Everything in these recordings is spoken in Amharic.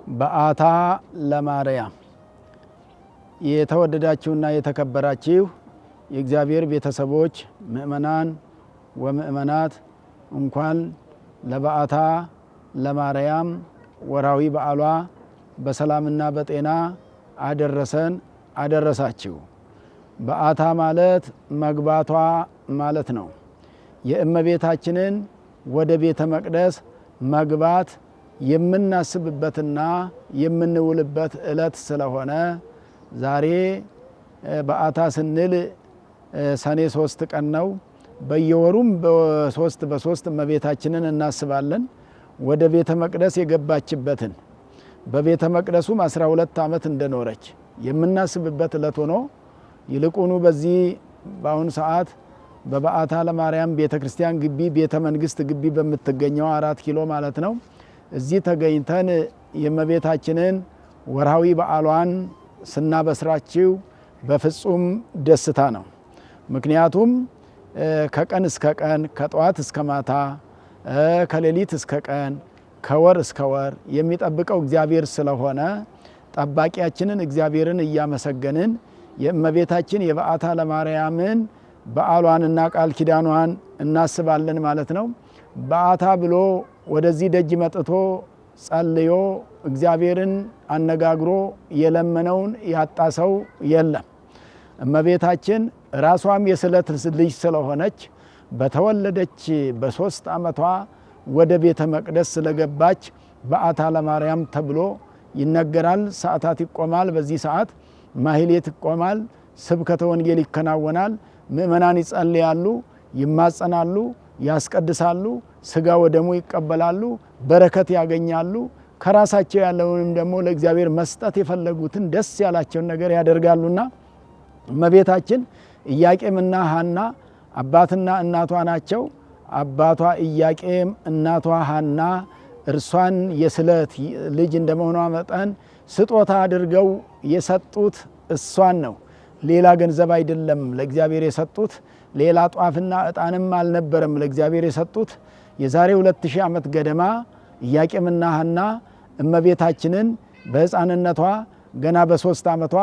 በአታ ለማርያም የተወደዳችሁና የተከበራችሁ የእግዚአብሔር ቤተሰቦች ምእመናን ወምእመናት እንኳን ለበአታ ለማርያም ወራዊ በዓሏ በሰላምና በጤና አደረሰን አደረሳችሁ። በአታ ማለት መግባቷ ማለት ነው። የእመቤታችንን ወደ ቤተ መቅደስ መግባት የምናስብበትና የምንውልበት ዕለት ስለሆነ ዛሬ በአታ ስንል ሰኔ 3 ቀን ነው። በየወሩም በሶስት እመቤታችንን እናስባለን። ወደ ቤተ መቅደስ የገባችበትን በቤተ መቅደሱም 12 ዓመት እንደኖረች የምናስብበት ዕለት ሆኖ ይልቁኑ በዚህ በአሁኑ ሰዓት በበአታ ለማርያም ቤተ ክርስቲያን ግቢ ቤተ መንግስት ግቢ በምትገኘው 4 ኪሎ ማለት ነው እዚህ ተገኝተን የእመቤታችንን ወርሃዊ በዓሏን ስናበስራችሁ በፍጹም ደስታ ነው። ምክንያቱም ከቀን እስከ ቀን ከጠዋት እስከ ማታ ከሌሊት እስከ ቀን ከወር እስከ ወር የሚጠብቀው እግዚአብሔር ስለሆነ ጠባቂያችንን እግዚአብሔርን እያመሰገንን የእመቤታችን የበአታ ለማርያምን በዓሏንና ቃል ኪዳኗን እናስባለን ማለት ነው። በአታ ብሎ ወደዚህ ደጅ መጥቶ ጸልዮ እግዚአብሔርን አነጋግሮ የለመነውን ያጣ ሰው የለም። እመቤታችን ራሷም የስለት ልጅ ስለሆነች በተወለደች በ3 ዓመቷ ወደ ቤተ መቅደስ ስለገባች በአታ ለማርያም ተብሎ ይነገራል። ሰዓታት ይቆማል። በዚህ ሰዓት ማህሌት ይቆማል። ስብከተ ወንጌል ይከናወናል። ምእመናን ይጸልያሉ፣ ይማጸናሉ፣ ያስቀድሳሉ፣ ስጋ ወደሙ ይቀበላሉ፣ በረከት ያገኛሉ። ከራሳቸው ያለውንም ደግሞ ለእግዚአብሔር መስጠት የፈለጉትን ደስ ያላቸውን ነገር ያደርጋሉና እመቤታችን ኢያቄምና ሐና አባትና እናቷ ናቸው። አባቷ ኢያቄም እናቷ ሐና እርሷን የስለት ልጅ እንደመሆኗ መጠን ስጦታ አድርገው የሰጡት እሷን ነው። ሌላ ገንዘብ አይደለም ለእግዚአብሔር የሰጡት። ሌላ ጧፍና ዕጣንም አልነበረም ለእግዚአብሔር የሰጡት። የዛሬ 2000 ዓመት ገደማ ኢያቄምና ሐና እመቤታችንን በሕፃንነቷ ገና በ3 ዓመቷ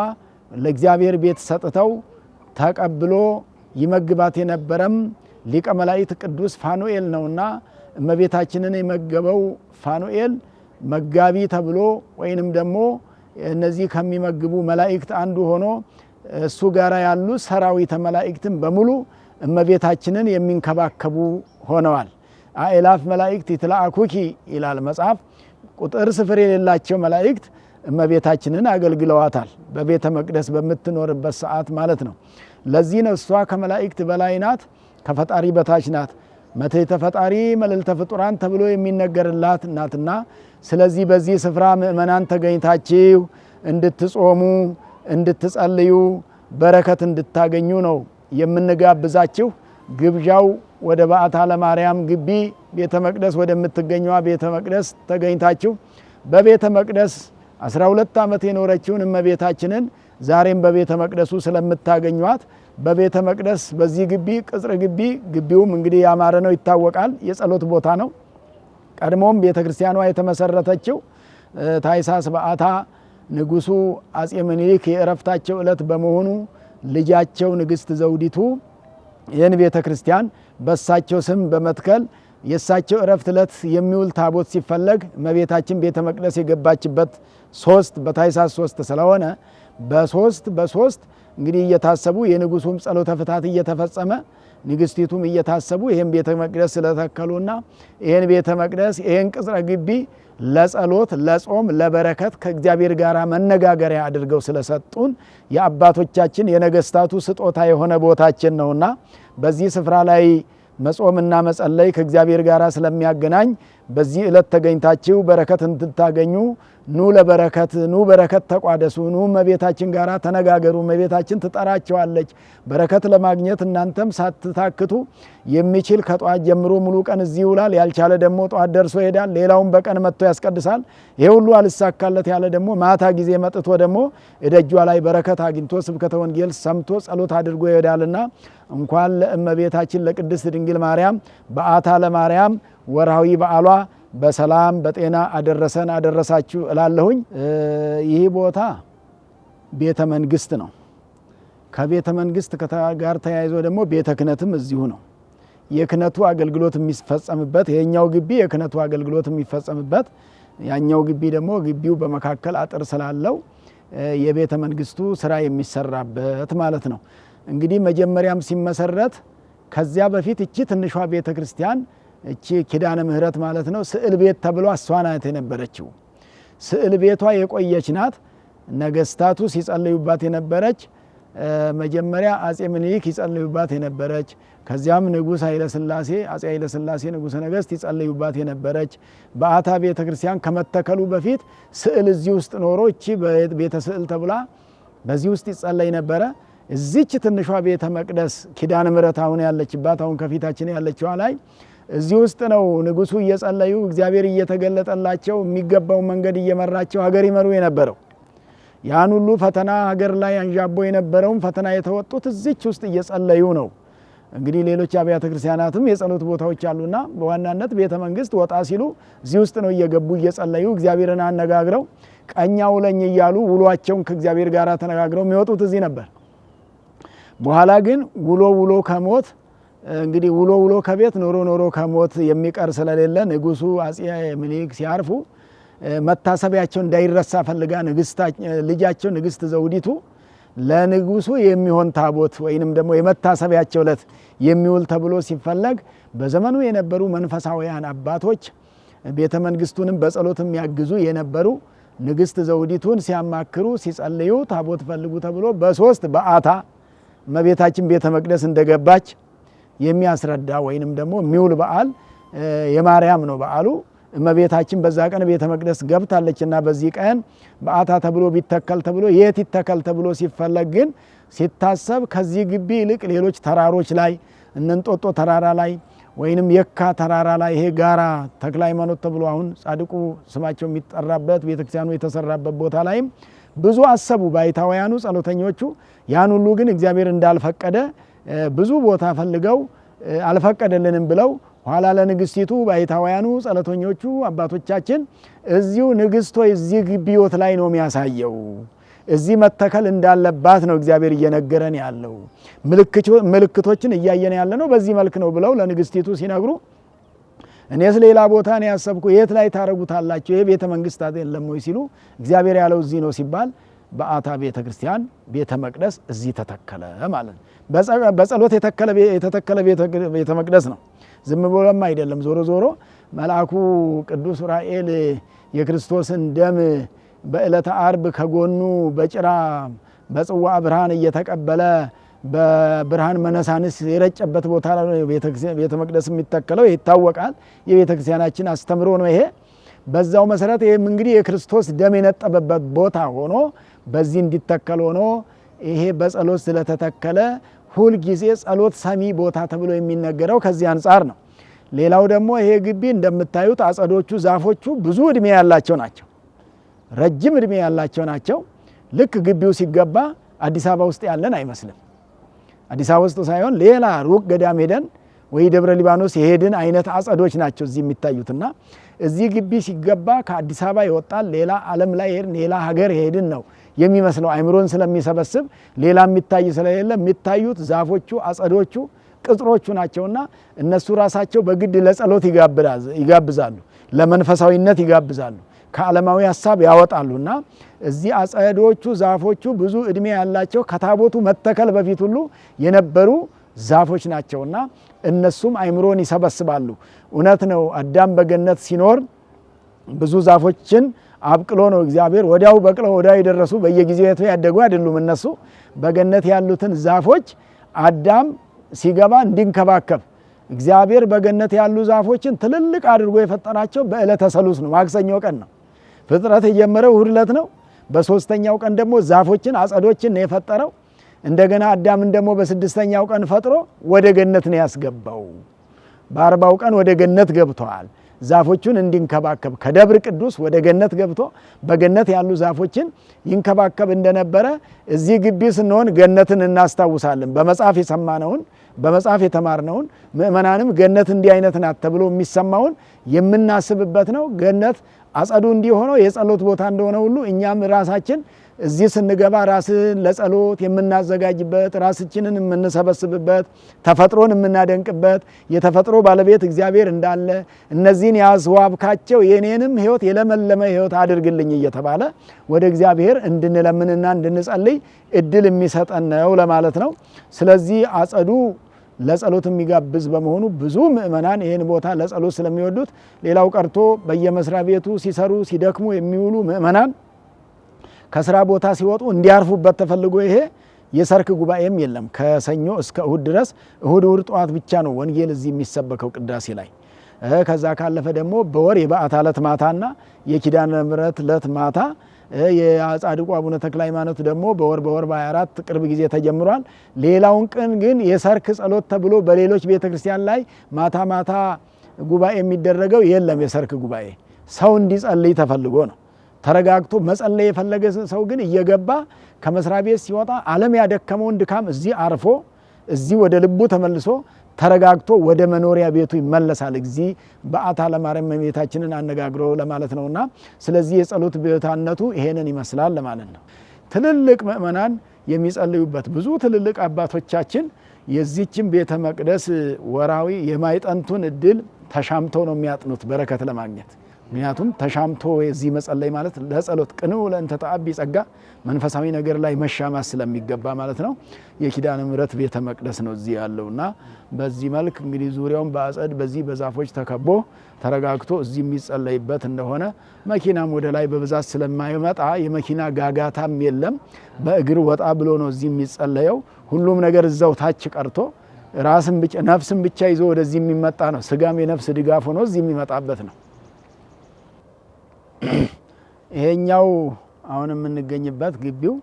ለእግዚአብሔር ቤት ሰጥተው ተቀብሎ ይመግባት የነበረም ሊቀ መላእክት ቅዱስ ፋኑኤል ነውና እመቤታችንን የመገበው ፋኑኤል መጋቢ ተብሎ ወይንም ደግሞ እነዚህ ከሚመግቡ መላእክት አንዱ ሆኖ እሱ ጋር ያሉ ሰራዊተ መላእክትን በሙሉ እመቤታችንን የሚንከባከቡ ሆነዋል። አእላፍ መላእክት ይትላአኩኪ ይላል መጽሐፍ። ቁጥር ስፍር የሌላቸው መላእክት እመቤታችንን አገልግለዋታል። በቤተ መቅደስ በምትኖርበት ሰዓት ማለት ነው። ለዚህ ነው እሷ ከመላእክት በላይ ናት፣ ከፈጣሪ በታች ናት። መትሕተ ፈጣሪ መልዕልተ ፍጡራን ተብሎ የሚነገርላት ናትና ስለዚህ በዚህ ስፍራ ምእመናን ተገኝታችሁ እንድትጾሙ እንድትጸልዩ በረከት እንድታገኙ ነው የምንጋብዛችሁ። ግብዣው ወደ በአታ ለማርያም ግቢ ቤተ መቅደስ ወደምትገኘዋ ቤተ መቅደስ ተገኝታችሁ በቤተ መቅደስ 12 ዓመት የኖረችውን እመቤታችንን ዛሬም በቤተ መቅደሱ ስለምታገኟት በቤተ መቅደስ በዚህ ግቢ ቅጽር ግቢ ግቢውም እንግዲህ ያማረ ነው ይታወቃል። የጸሎት ቦታ ነው። ቀድሞም ቤተ ክርስቲያኗ የተመሰረተችው ታኅሳስ በአታ ንጉሱ አጼ ምኒልክ የእረፍታቸው ዕለት በመሆኑ ልጃቸው ንግስት ዘውዲቱ ይህን ቤተ ክርስቲያን በሳቸው ስም በመትከል የሳቸው እረፍት ዕለት የሚውል ታቦት ሲፈለግ እመቤታችን ቤተ መቅደስ የገባችበት በታኅሳስ 3 ስለሆነ በ3 እንግዲህ እየታሰቡ የንጉሱም ጸሎተ ፍታት እየተፈጸመ ንግስቲቱም እየታሰቡ ይህን ቤተ መቅደስ ስለተከሉና ይህን ቤተ መቅደስ ይህን ቅጽረ ግቢ ለጸሎት ለጾም ለበረከት ከእግዚአብሔር ጋር መነጋገሪያ አድርገው ስለሰጡን የአባቶቻችን የነገስታቱ ስጦታ የሆነ ቦታችን ነውና በዚህ ስፍራ ላይ መጾምና መጸለይ ከእግዚአብሔር ጋር ስለሚያገናኝ በዚህ ዕለት ተገኝታችሁ በረከት እንድታገኙ ኑ ለበረከት ኑ በረከት ተቋደሱ ኑ እመቤታችን ጋር ተነጋገሩ። እመቤታችን ትጠራቸዋለች በረከት ለማግኘት። እናንተም ሳትታክቱ የሚችል ከጧት ጀምሮ ሙሉ ቀን እዚህ ይውላል። ያልቻለ ደግሞ ጧት ደርሶ ይሄዳል። ሌላውን በቀን መጥቶ ያስቀድሳል። ይሄ ሁሉ አልሳካለት ያለ ደግሞ ማታ ጊዜ መጥቶ ደግሞ እደጇ ላይ በረከት አግኝቶ ስብከተ ወንጌል ሰምቶ ጸሎት አድርጎ ይሄዳልና እንኳን ለእመቤታችን ለቅድስት ድንግል ማርያም በአታ ለማርያም ወርሃዊ በዓሏ በሰላም በጤና አደረሰን አደረሳችሁ እላለሁኝ። ይህ ቦታ ቤተ መንግስት ነው። ከቤተ መንግስት ጋር ተያይዞ ደግሞ ቤተ ክህነትም እዚሁ ነው። የክህነቱ አገልግሎት የሚፈጸምበት የኛው ግቢ የክህነቱ አገልግሎት የሚፈጸምበት፣ ያኛው ግቢ ደግሞ ግቢው በመካከል አጥር ስላለው የቤተ መንግስቱ ስራ የሚሰራበት ማለት ነው። እንግዲህ መጀመሪያም ሲመሰረት ከዚያ በፊት እቺ ትንሿ ቤተ ክርስቲያን እቺ ኪዳነ ምህረት ማለት ነው ስዕል ቤት ተብሎ እሷ ናት የነበረችው። ስዕል ቤቷ የቆየች ናት። ነገስታቱ ሲጸልዩባት የነበረች፣ መጀመሪያ አጼ ምኒልክ ይጸልዩባት የነበረች፣ ከዚያም ንጉስ ኃይለ ሥላሴ አጼ ኃይለ ሥላሴ ንጉሰ ነገስት ይጸልዩባት የነበረች፣ በአታ ቤተ ክርስቲያን ከመተከሉ በፊት ስዕል እዚህ ውስጥ ኖሮ እቺ ቤተ ስዕል ተብላ በዚህ ውስጥ ይጸለይ ነበረ። እዚች ትንሿ ቤተ መቅደስ ኪዳነ ምህረት አሁን ያለችባት አሁን ከፊታችን ያለችዋ ላይ እዚህ ውስጥ ነው ንጉሱ እየጸለዩ እግዚአብሔር እየተገለጠላቸው የሚገባው መንገድ እየመራቸው ሀገር ይመሩ የነበረው። ያን ሁሉ ፈተና ሀገር ላይ አንዣቦ የነበረውን ፈተና የተወጡት እዚች ውስጥ እየጸለዩ ነው። እንግዲህ ሌሎች አብያተ ክርስቲያናትም የጸሎት ቦታዎች አሉና በዋናነት ቤተ መንግስት ወጣ ሲሉ እዚህ ውስጥ ነው እየገቡ እየጸለዩ እግዚአብሔርን አነጋግረው ቀኛ ውለኝ እያሉ ውሏቸውን ከእግዚአብሔር ጋር ተነጋግረው የሚወጡት እዚህ ነበር። በኋላ ግን ውሎ ከሞት እንግዲህ ውሎ ከቤት ኖሮ ከሞት የሚቀር ስለሌለ ንጉሱ አጼ ምኒልክ ሲያርፉ መታሰቢያቸው እንዳይረሳ ፈልጋ ልጃቸው ንግስት ዘውዲቱ ለንጉሱ የሚሆን ታቦት ወይንም ደግሞ የመታሰቢያቸው ዕለት የሚውል ተብሎ ሲፈለግ በዘመኑ የነበሩ መንፈሳውያን አባቶች ቤተ መንግስቱንም በጸሎት የሚያግዙ የነበሩ ንግስት ዘውዲቱን ሲያማክሩ ሲጸልዩ ታቦት ፈልጉ ተብሎ በሶስት በአታ እመቤታችን ቤተ መቅደስ እንደገባች የሚያስረዳ ወይንም ደግሞ የሚውል በዓል የማርያም ነው በዓሉ። እመቤታችን በዛ ቀን ቤተ መቅደስ ገብታለችና በዚህ ቀን በአታ ተብሎ ቢተከል ተብሎ የት ይተከል ተብሎ ሲፈለግ ግን ሲታሰብ ከዚህ ግቢ ይልቅ ሌሎች ተራሮች ላይ እንንጦጦ ተራራ ላይ ወይንም የካ ተራራ ላይ ይሄ ጋራ ተክለ ሃይማኖት ተብሎ አሁን ጻድቁ ስማቸው የሚጠራበት ቤተክርስቲያኑ የተሰራበት ቦታ ላይም ብዙ አሰቡ ባይታውያኑ ጸሎተኞቹ። ያን ሁሉ ግን እግዚአብሔር እንዳልፈቀደ ብዙ ቦታ ፈልገው አልፈቀደልንም ብለው ኋላ ለንግስቲቱ ባይታውያኑ ጸሎተኞቹ አባቶቻችን እዚሁ ንግስቶ እዚህ ግቢዮት ላይ ነው የሚያሳየው፣ እዚህ መተከል እንዳለባት ነው እግዚአብሔር እየነገረን ያለው፣ ምልክቶችን እያየን ያለ ነው፣ በዚህ መልክ ነው ብለው ለንግስቲቱ ሲነግሩ እኔስ ሌላ ቦታ ነው ያሰብኩ፣ የት ላይ ታረጉታላችሁ? ይሄ ቤተ መንግስት አይደለም ወይ ሲሉ እግዚአብሔር ያለው እዚህ ነው ሲባል በአታ ቤተ ክርስቲያን ቤተ መቅደስ እዚህ ተተከለ ማለት ነው። በጸሎት የተተከለ ቤተ መቅደስ ነው። ዝም ብሎም አይደለም። ዞሮ መልአኩ ቅዱስ ዑራኤል የክርስቶስን ደም በዕለተ አርብ ከጎኑ በጭራ በጽዋ ብርሃን እየተቀበለ በብርሃን መነሳንስ የረጨበት ቦታ ላይ ቤተ መቅደስ የሚተከለው ይታወቃል። የቤተ ክርስቲያናችን አስተምሮ ነው ይሄ። በዛው መሰረት ይሄም እንግዲህ የክርስቶስ ደም የነጠበበት ቦታ ሆኖ በዚህ እንዲተከል ሆኖ ይሄ በጸሎት ስለተተከለ ሁል ጊዜ ጸሎት ሰሚ ቦታ ተብሎ የሚነገረው ከዚህ አንጻር ነው። ሌላው ደግሞ ይሄ ግቢ እንደምታዩት አጸዶቹ ዛፎቹ ብዙ እድሜ ያላቸው ናቸው። ረጅም እድሜ ያላቸው ናቸው። ልክ ግቢው ሲገባ አዲስ አበባ ውስጥ ያለን አይመስልም። አዲስ አበባ ውስጥ ሳይሆን ሌላ ሩቅ ገዳም ሄደን ወይ ደብረ ሊባኖስ የሄድን አይነት አጸዶች ናቸው እዚህ የሚታዩትና እዚህ ግቢ ሲገባ ከአዲስ አበባ ይወጣል። ሌላ ዓለም ላይ ሄድን ሌላ ሀገር ሄድን ነው የሚመስለው። አይምሮን ስለሚሰበስብ ሌላ የሚታይ ስለሌለ የሚታዩት ዛፎቹ አጸዶቹ ቅጥሮቹ ናቸውና እነሱ ራሳቸው በግድ ለጸሎት ይጋብዛሉ፣ ለመንፈሳዊነት ይጋብዛሉ፣ ከዓለማዊ ሐሳብ ያወጣሉና እዚህ አጸዶቹ ዛፎቹ ብዙ እድሜ ያላቸው ከታቦቱ መተከል በፊት ሁሉ የነበሩ ዛፎች ናቸውና እነሱም አይምሮን ይሰበስባሉ። እውነት ነው። አዳም በገነት ሲኖር ብዙ ዛፎችን አብቅሎ ነው እግዚአብሔር ወዲያው በቅለው ወዲያው የደረሱ በየጊዜው ያደጉ አይደሉም። እነሱ በገነት ያሉትን ዛፎች አዳም ሲገባ እንዲንከባከብ እግዚአብሔር በገነት ያሉ ዛፎችን ትልልቅ አድርጎ የፈጠራቸው በዕለተ ሰሉስ ነው፣ ማክሰኞ ቀን ነው። ፍጥረት የጀመረው እሁድ ዕለት ነው። በሶስተኛው ቀን ደግሞ ዛፎችን አጸዶችን ነው የፈጠረው። እንደገና አዳምን ደግሞ በስድስተኛው ቀን ፈጥሮ ወደ ገነት ነው ያስገባው። በ40ው ቀን ወደ ገነት ገብተዋል። ዛፎቹን እንዲንከባከብ ከደብር ቅዱስ ወደ ገነት ገብቶ በገነት ያሉ ዛፎችን ይንከባከብ እንደነበረ እዚህ ግቢ ስንሆን ገነትን እናስታውሳለን። በመጽሐፍ የሰማነውን በመጽሐፍ የተማርነውን ምእመናንም ገነት እንዲህ አይነት ናት ተብሎ የሚሰማውን የምናስብበት ነው። ገነት አጸዱ እንዲሆነው የጸሎት ቦታ እንደሆነ ሁሉ እኛም ራሳችን እዚህ ስንገባ ራስን ለጸሎት የምናዘጋጅበት ራሳችንን የምንሰበስብበት ተፈጥሮን የምናደንቅበት የተፈጥሮ ባለቤት እግዚአብሔር እንዳለ እነዚህን ያስዋብካቸው የኔንም ሕይወት የለመለመ ሕይወት አድርግልኝ እየተባለ ወደ እግዚአብሔር እንድንለምንና እንድንጸልይ እድል የሚሰጠን ነው ለማለት ነው። ስለዚህ አጸዱ ለጸሎት የሚጋብዝ በመሆኑ ብዙ ምእመናን ይህን ቦታ ለጸሎት ስለሚወዱት ሌላው ቀርቶ በየመስሪያ ቤቱ ሲሰሩ ሲደክሙ የሚውሉ ምእመናን ከስራ ቦታ ሲወጡ እንዲያርፉበት ተፈልጎ ይሄ የሰርክ ጉባኤም የለም። ከሰኞ እስከ እሁድ ድረስ እሁድ ጠዋት ብቻ ነው ወንጌል እዚህ የሚሰበከው ቅዳሴ ላይ። ከዛ ካለፈ ደግሞ በወር የበዓታ ዕለት ማታና የኪዳነ ምሕረት ዕለት ማታ የጻድቁ አቡነ ተክለ ሃይማኖት ደግሞ በወር በ24 ቅርብ ጊዜ ተጀምሯል። ሌላውን ቀን ግን የሰርክ ጸሎት ተብሎ በሌሎች ቤተክርስቲያን ላይ ማታ ማታ ጉባኤ የሚደረገው የለም። የሰርክ ጉባኤ ሰው እንዲጸልይ ተፈልጎ ነው። ተረጋግቶ መጸለይ የፈለገ ሰው ግን እየገባ ከመስሪያ ቤት ሲወጣ ዓለም ያደከመውን ድካም እዚህ አርፎ እዚህ ወደ ልቡ ተመልሶ ተረጋግቶ ወደ መኖሪያ ቤቱ ይመለሳል። እዚህ በዓታ ለማርያም እመቤታችንን አነጋግሮ ለማለት ነውና ስለዚህ የጸሎት ቤታነቱ ይሄንን ይመስላል ለማለት ነው። ትልልቅ ምእመናን የሚጸልዩበት ብዙ ትልልቅ አባቶቻችን የዚህችን ቤተ መቅደስ ወራዊ የማይጠንቱን እድል ተሻምተው ነው የሚያጥኑት በረከት ለማግኘት። ምክንያቱም ተሻምቶ የዚህ መጸለይ ማለት ለጸሎት ቅንው ለእንተ ተአቢ ጸጋ መንፈሳዊ ነገር ላይ መሻማት ስለሚገባ ማለት ነው። የኪዳነ ምሕረት ቤተ መቅደስ ነው እዚህ ያለውና በዚህ መልክ እንግዲህ ዙሪያውን በአጸድ በዚህ በዛፎች ተከቦ ተረጋግቶ እዚህ የሚጸለይበት እንደሆነ መኪናም ወደ ላይ በብዛት ስለማይመጣ የመኪና ጋጋታም የለም። በእግር ወጣ ብሎ ነው እዚህ የሚጸለየው። ሁሉም ነገር እዛው ታች ቀርቶ ራስን ብቻ ነፍስን ብቻ ይዞ ወደዚህ የሚመጣ ነው። ስጋም የነፍስ ድጋፍ ሆኖ እዚህ የሚመጣበት ነው። ይሄኛው አሁን የምንገኝበት ግቢው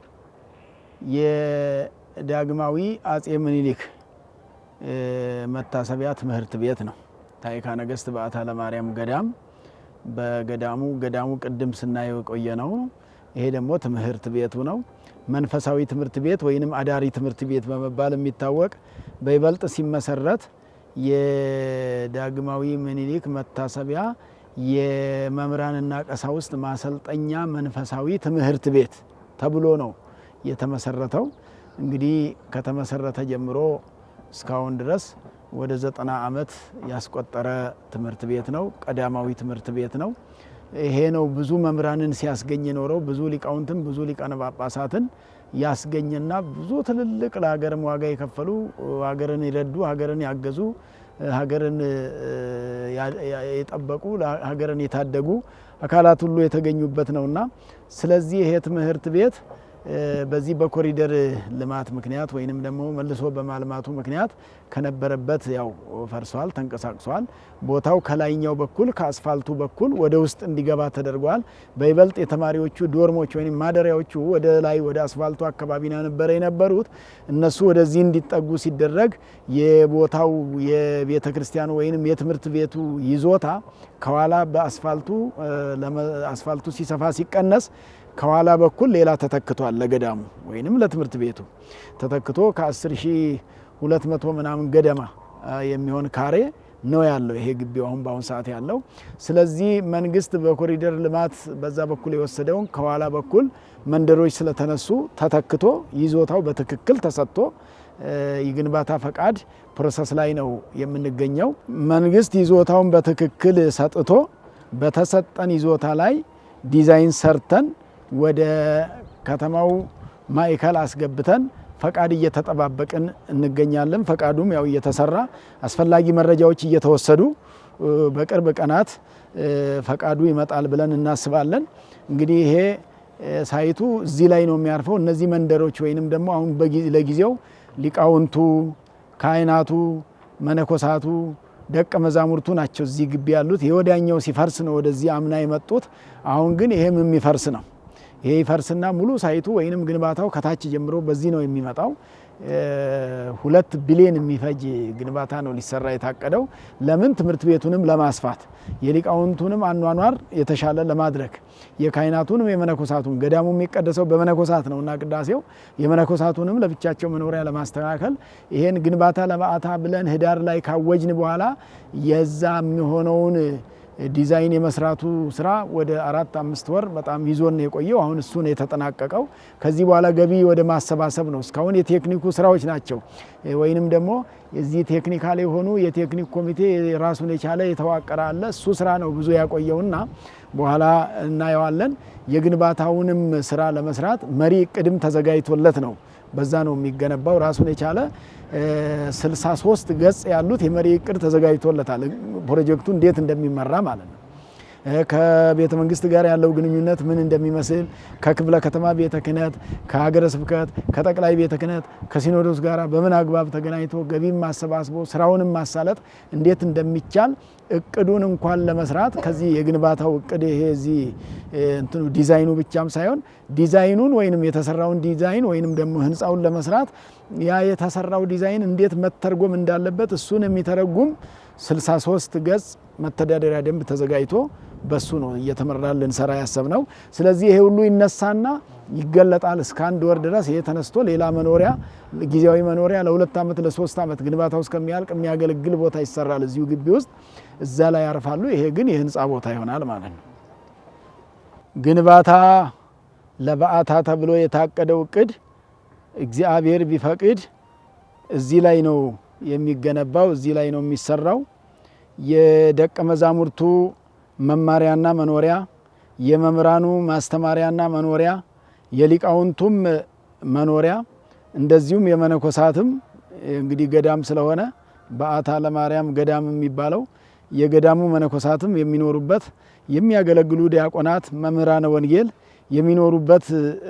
የዳግማዊ አጼ ምኒልክ መታሰቢያ ትምህርት ቤት ነው። ታሪካ ነገስት በዓታ ለማርያም ገዳም ገዳሙ ቅድም ስናየው የቆየ ነው። ይሄ ደግሞ ትምህርት ቤቱ ነው። መንፈሳዊ ትምህርት ቤት ወይንም አዳሪ ትምህርት ቤት በመባል የሚታወቅ በይበልጥ ሲመሰረት የዳግማዊ ምኒልክ መታሰቢያ የመምህራንና ቀሳውስት ማሰልጠኛ መንፈሳዊ ትምህርት ቤት ተብሎ ነው የተመሰረተው። እንግዲህ ከተመሰረተ ጀምሮ እስካሁን ድረስ ወደ 90 ዓመት ያስቆጠረ ትምህርት ቤት ነው። ቀዳማዊ ትምህርት ቤት ነው። ይሄ ነው ብዙ መምህራንን ሲያስገኝ ኖረው ብዙ ሊቃውንትን ብዙ ሊቃነ ጳጳሳትን ያስገኝና ብዙ ትልልቅ ለሀገርም ዋጋ የከፈሉ ሀገርን ይረዱ ሀገርን ያገዙ ሀገርን የጠበቁ ሀገርን የታደጉ አካላት ሁሉ የተገኙበት ነውና ስለዚህ ይሄ ትምህርት ቤት በዚህ በኮሪደር ልማት ምክንያት ወይንም ደግሞ መልሶ በማልማቱ ምክንያት ከነበረበት ያው ፈርሷል፣ ተንቀሳቅሷል። ቦታው ከላይኛው በኩል ከአስፋልቱ በኩል ወደ ውስጥ እንዲገባ ተደርጓል። በይበልጥ የተማሪዎቹ ዶርሞች ወይም ማደሪያዎቹ ወደ ላይ ወደ አስፋልቱ አካባቢ ነበር የነበሩት። እነሱ ወደዚህ እንዲጠጉ ሲደረግ የቦታው የቤተ ክርስቲያኑ ወይም የትምህርት ቤቱ ይዞታ ከኋላ በአስፋልቱ ሲሰፋ ሲቀነስ ከኋላ በኩል ሌላ ተተክቷል። ለገዳሙ ወይንም ለትምህርት ቤቱ ተተክቶ ከ10,200 ምናምን ገደማ የሚሆን ካሬ ነው ያለው ይሄ ግቢው አሁን በአሁን ሰዓት ያለው። ስለዚህ መንግስት በኮሪደር ልማት በዛ በኩል የወሰደውን ከኋላ በኩል መንደሮች ስለተነሱ ተተክቶ ይዞታው በትክክል ተሰጥቶ የግንባታ ፈቃድ ፕሮሰስ ላይ ነው የምንገኘው። መንግስት ይዞታውን በትክክል ሰጥቶ በተሰጠን ይዞታ ላይ ዲዛይን ሰርተን ወደ ከተማው ማዕከል አስገብተን ፈቃድ እየተጠባበቅን እንገኛለን። ፈቃዱም ያው እየተሰራ አስፈላጊ መረጃዎች እየተወሰዱ በቅርብ ቀናት ፈቃዱ ይመጣል ብለን እናስባለን። እንግዲህ ይሄ ሳይቱ እዚህ ላይ ነው የሚያርፈው። እነዚህ መንደሮች ወይንም ደግሞ አሁን ለጊዜው ሊቃውንቱ፣ ካህናቱ፣ መነኮሳቱ፣ ደቀ መዛሙርቱ ናቸው እዚህ ግቢ ያሉት። የወዳኛው ሲፈርስ ነው ወደዚህ አምና የመጡት። አሁን ግን ይሄም የሚፈርስ ነው። ይሄ ይፈርስና ሙሉ ሳይቱ ወይንም ግንባታው ከታች ጀምሮ በዚህ ነው የሚመጣው። 2 ቢሊዮን የሚፈጅ ግንባታ ነው ሊሰራ የታቀደው። ለምን? ትምህርት ቤቱንም ለማስፋት የሊቃውንቱንም አኗኗር የተሻለ ለማድረግ የካህናቱንም የመነኮሳቱን ገዳሙ የሚቀደሰው በመነኮሳት ነውና ቅዳሴው የመነኮሳቱንም ለብቻቸው መኖሪያ ለማስተካከል ይሄን ግንባታ ለበዓታ ብለን ህዳር ላይ ካወጅን በኋላ የዛ የሚሆነውን ዲዛይን የመስራቱ ስራ ወደ 4-5 ወር በጣም ይዞን የቆየው። አሁን እሱ ነው የተጠናቀቀው። ከዚህ በኋላ ገቢ ወደ ማሰባሰብ ነው። እስካሁን የቴክኒኩ ስራዎች ናቸው ወይንም ደግሞ የዚህ ቴክኒካል የሆኑ የቴክኒክ ኮሚቴ ራሱን የቻለ የተዋቀረ አለ። እሱ ስራ ነው ብዙ ያቆየውና በኋላ እናየዋለን። የግንባታውንም ስራ ለመስራት መሪ እቅድም ተዘጋጅቶለት ነው በዛ ነው የሚገነባው። ራሱን የቻለ 63 ገጽ ያሉት የመሪ እቅድ ተዘጋጅቶለታል። ፕሮጀክቱ እንዴት እንደሚመራ ማለት ነው። ከቤተ መንግስት ጋር ያለው ግንኙነት ምን እንደሚመስል ከክፍለ ከተማ ቤተ ክህነት፣ ከሀገረ ስብከት፣ ከጠቅላይ ቤተ ክህነት፣ ከሲኖዶስ ጋር በምን አግባብ ተገናኝቶ ገቢም ማሰባስቦ ስራውንም ማሳለጥ እንዴት እንደሚቻል እቅዱን እንኳን ለመስራት ከዚህ የግንባታው እቅድ ይሄ እዚህ እንትኑ ዲዛይኑ ብቻም ሳይሆን ዲዛይኑን ወይንም የተሰራውን ዲዛይን ወይንም ደግሞ ህንፃውን ለመስራት ያ የተሰራው ዲዛይን እንዴት መተርጎም እንዳለበት እሱን የሚተረጉም 63 ገጽ መተዳደሪያ ደንብ ተዘጋጅቶ በሱ ነው እየተመራ ልንሰራ ያሰብነው። ስለዚህ ይሄ ሁሉ ይነሳና ይገለጣል። እስከ 1 ወር ድረስ ይሄ ተነስቶ ሌላ መኖሪያ ጊዜያዊ መኖሪያ ለ2 ዓመት ለ3 ዓመት ግንባታው እስከሚያልቅ የሚያገለግል ቦታ ይሰራል እዚሁ ግቢ ውስጥ። እዛ ላይ ያርፋሉ። ይሄ ግን የህንፃ ቦታ ይሆናል ማለት ነው። ግንባታ ለበዓታ ተብሎ የታቀደው እቅድ እግዚአብሔር ቢፈቅድ እዚህ ላይ ነው የሚገነባው፣ እዚህ ላይ ነው የሚሰራው። የደቀ መዛሙርቱ መማሪያና መኖሪያ፣ የመምህራኑ ማስተማሪያና መኖሪያ፣ የሊቃውንቱም መኖሪያ እንደዚሁም የመነኮሳትም እንግዲህ ገዳም ስለሆነ በዓታ ለማርያም ገዳም የሚባለው የገዳሙ መነኮሳትም የሚኖሩበት የሚያገለግሉ ዲያቆናት፣ መምህራነ ወንጌል የሚኖሩበት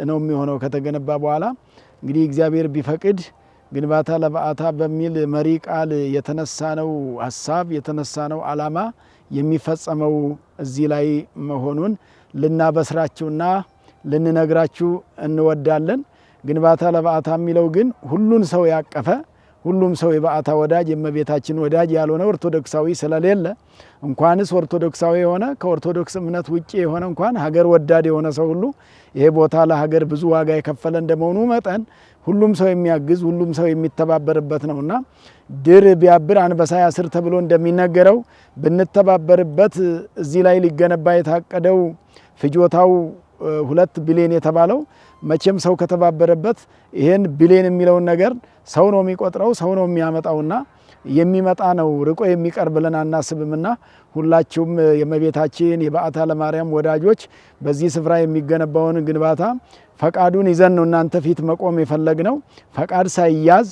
ነው የሚሆነው ከተገነባ በኋላ። እንግዲህ እግዚአብሔር ቢፈቅድ ግንባታ ለበዓታ በሚል መሪ ቃል የተነሳነው ሀሳብ የተነሳነው ዓላማ የሚፈጸመው እዚህ ላይ መሆኑን ልናበስራችሁና ልንነግራችሁ እንወዳለን። ግንባታ ለበዓታ የሚለው ግን ሁሉን ሰው ያቀፈ ሁሉም ሰው የበዓታ ወዳጅ የእመቤታችን ወዳጅ ያልሆነ ኦርቶዶክሳዊ ስለሌለ እንኳንስ ኦርቶዶክሳዊ የሆነ ከኦርቶዶክስ እምነት ውጪ የሆነ እንኳን ሀገር ወዳድ የሆነ ሰው ሁሉ ይሄ ቦታ ለሀገር ብዙ ዋጋ የከፈለ እንደመሆኑ መጠን ሁሉም ሰው የሚያግዝ ሁሉም ሰው የሚተባበርበት ነውና ድር ቢያብር አንበሳ ያስር ተብሎ እንደሚነገረው ብንተባበርበት እዚህ ላይ ሊገነባ የታቀደው ፍጆታው 2 ቢሊዮን የተባለው መቼም ሰው ከተባበረበት ይሄን ቢሊዮን የሚለውን ነገር ሰው ነው የሚቆጥረው፣ ሰው ነው የሚያመጣውና የሚመጣ ነው ርቆ የሚቀር ብለን አናስብምና ሁላችሁም የእመቤታችን የበዓታ ለማርያም ወዳጆች በዚህ ስፍራ የሚገነባውን ግንባታ ፈቃዱን ይዘን ነው እናንተ ፊት መቆም የፈለግነው። ፈቃድ ሳይያዝ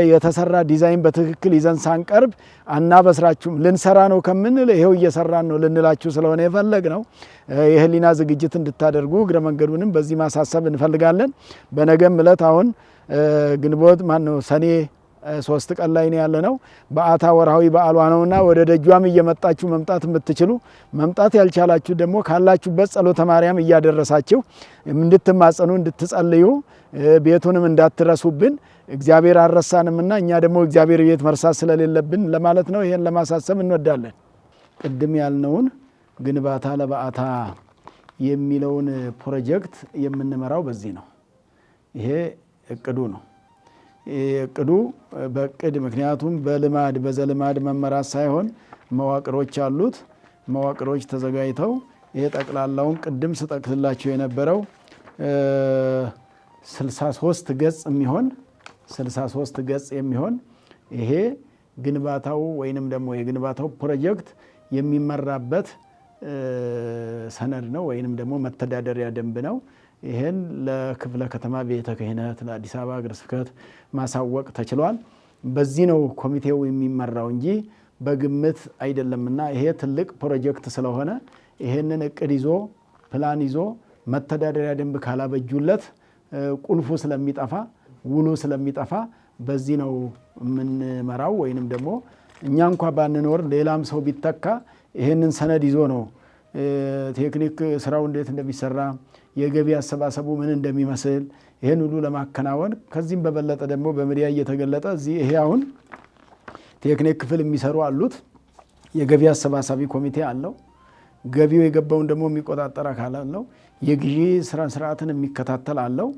የተሰራ ዲዛይን በትክክል ይዘን ሳንቀርብ አናበስራችሁም። ልንሰራ ነው ከምንል ይሄው እየሰራን ነው ልንላችሁ ስለሆነ የፈለግነው የህሊና ዝግጅት እንድታደርጉ እግረ መንገዱንም በዚህ ማሳሰብ እንፈልጋለን። በነገም ዕለት አሁን ግንቦት ሰኔ 3 ቀን ላይ ነው ያለነው። በዓታ ወርሃዊ በዓሏ ነውና ወደ ደጇም እየመጣችሁ መምጣት የምትችሉ መምጣት ያልቻላችሁ ደግሞ ካላችሁበት ጸሎተ ማርያም እያደረሳችሁ እንድትማጸኑ እንድትጸልዩ ቤቱንም እንዳትረሱብን እግዚአብሔር አልረሳንምና እኛ ደግሞ እግዚአብሔር ቤት መርሳት ስለሌለብን ለማለት ነው። ይሄን ለማሳሰብ እንወዳለን። ቅድም ያልነውን ግንባታ ለበዓታ የሚለውን ፕሮጀክት የምንመራው በዚህ ነው። ይሄ እቅዱ ነው። እቅዱ በእቅድ ምክንያቱም በልማድ በዘልማድ መመራት ሳይሆን መዋቅሮች አሉት። መዋቅሮች ተዘጋጅተው ይሄ ጠቅላላውን ቅድም ስጠቅስላችሁ የነበረው 63 ገጽ የሚሆን ይሄ ግንባታው ወይንም ደግሞ የግንባታው ፕሮጀክት የሚመራበት ሰነድ ነው ወይንም ደግሞ መተዳደሪያ ደንብ ነው። ይሄን ለክፍለ ከተማ ቤተ ክህነት ለአዲስ አበባ ሀገረ ስብከት ማሳወቅ ተችሏል። በዚህ ነው ኮሚቴው የሚመራው እንጂ በግምት አይደለምና ይሄ ትልቅ ፕሮጀክት ስለሆነ ይሄንን እቅድ ይዞ ፕላን ይዞ መተዳደሪያ ደንብ ካላበጁለት ቁልፉ ስለሚጠፋ ውሉ ስለሚጠፋ በዚህ ነው የምንመራው። ወይንም ደግሞ እኛ እንኳን ባንኖር ሌላም ሰው ቢተካ ይሄንን ሰነድ ይዞ ነው ቴክኒክ ስራው እንዴት እንደሚሰራ የገቢ አሰባሰቡ ምን እንደሚመስል ይሄን ሁሉ ለማከናወን ከዚህም በበለጠ ደግሞ በሚዲያ እየተገለጠ እዚህ ይሄ አሁን ቴክኒክ ክፍል የሚሰሩ አሉት። የገቢ አሰባሳቢ ኮሚቴ አለው። ገቢው የገባውን ደግሞ የሚቆጣጠር አካል አለው። የግዢ ስርዓትን የሚከታተል አለው።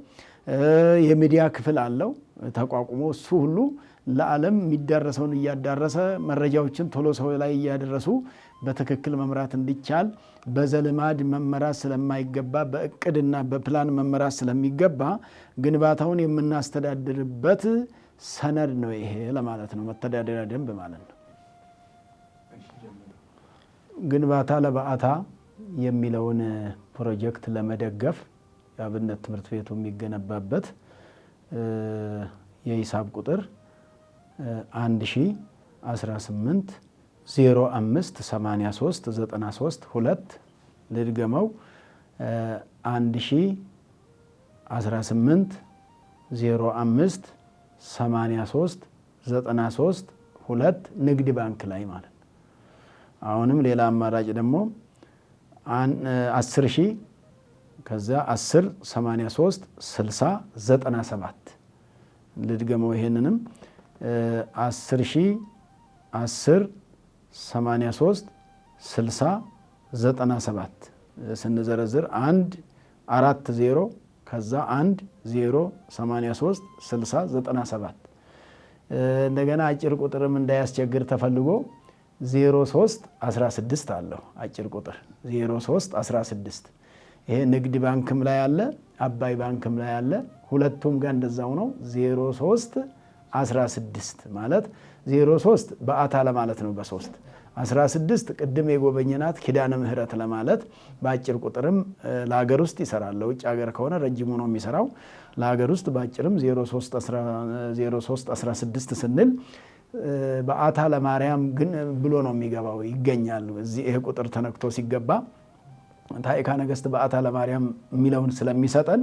የሚዲያ ክፍል አለው ተቋቁሞ እሱ ሁሉ ለዓለም የሚዳረሰውን እያዳረሰ መረጃዎችን ቶሎ ሰው ላይ እያደረሱ በትክክል መምራት እንዲቻል በዘልማድ መመራት ስለማይገባ በእቅድና በፕላን መመራት ስለሚገባ ግንባታውን የምናስተዳድርበት ሰነድ ነው ይሄ ለማለት ነው። መተዳደሪያ ደንብ ማለት ነው። ግንባታ ለበዓታ የሚለውን ፕሮጀክት ለመደገፍ የአብነት ትምህርት ቤቱ የሚገነባበት የሂሳብ ቁጥር 1018 05 83 93 2 ልድገመው 1018 05 83 93 2 ንግድ ባንክ ላይ ማለት ነው። አሁንም ሌላ አማራጭ ደግሞ 10 ሺህ ከዛ 10 83 60 97 ልድገመው ይሄንንም 10 ሺህ 10 83 60 97 ስንዘረዝር 1 4 0 ከዛ 1 0 83 60 97 እንደገና አጭር ቁጥርም እንዳያስቸግር ተፈልጎ 03 16 አለው አጭር ቁጥር 03 16 ይሄ ንግድ ባንክም ላይ አለ፣ አባይ ባንክም ላይ አለ። ሁለቱም ጋር እንደዛው ነው። 03 16 ማለት 03 በዓታ ለማለት ነው በ3 16 ቅድም የጎበኘናት ኪዳነ ምህረት ለማለት በአጭር ቁጥርም ለሀገር ውስጥ ይሰራል። ለውጭ ሀገር ከሆነ ረጅሙ ነው የሚሰራው። ለሀገር ውስጥ በአጭርም 03 16 ስንል በዓታ ለማርያም ግን ብሎ ነው የሚገባው ይገኛል። እዚህ ይሄ ቁጥር ተነክቶ ሲገባ ታሪካ ነገስት በዓታ ለማርያም የሚለውን ስለሚሰጠን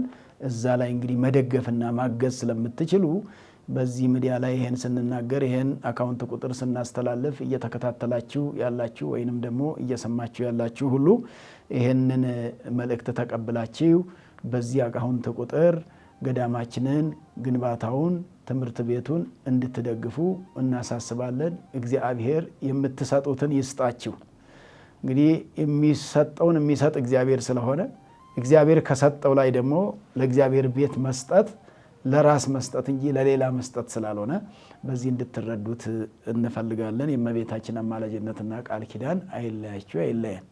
እዛ ላይ እንግዲህ መደገፍና ማገዝ ስለምትችሉ በዚህ ሚዲያ ላይ ይሄን ስንናገር ይሄን አካውንት ቁጥር ስናስተላልፍ እየተከታተላችሁ ያላችሁ ወይንም ደግሞ እየሰማችሁ ያላችሁ ሁሉ ይሄንን መልእክት ተቀብላችሁ በዚህ አካውንት ቁጥር ገዳማችንን፣ ግንባታውን፣ ትምህርት ቤቱን እንድትደግፉ እናሳስባለን። እግዚአብሔር የምትሰጡትን ይስጣችሁ። እንግዲህ የሚሰጠውን የሚሰጥ እግዚአብሔር ስለሆነ እግዚአብሔር ከሰጠው ላይ ደግሞ ለእግዚአብሔር ቤት መስጠት ለራስ መስጠት እንጂ ለሌላ መስጠት ስላልሆነ በዚህ እንድትረዱት እንፈልጋለን። የእመቤታችን አማላጅነትና ቃል ኪዳን አይለያችሁ፣ አይለየን።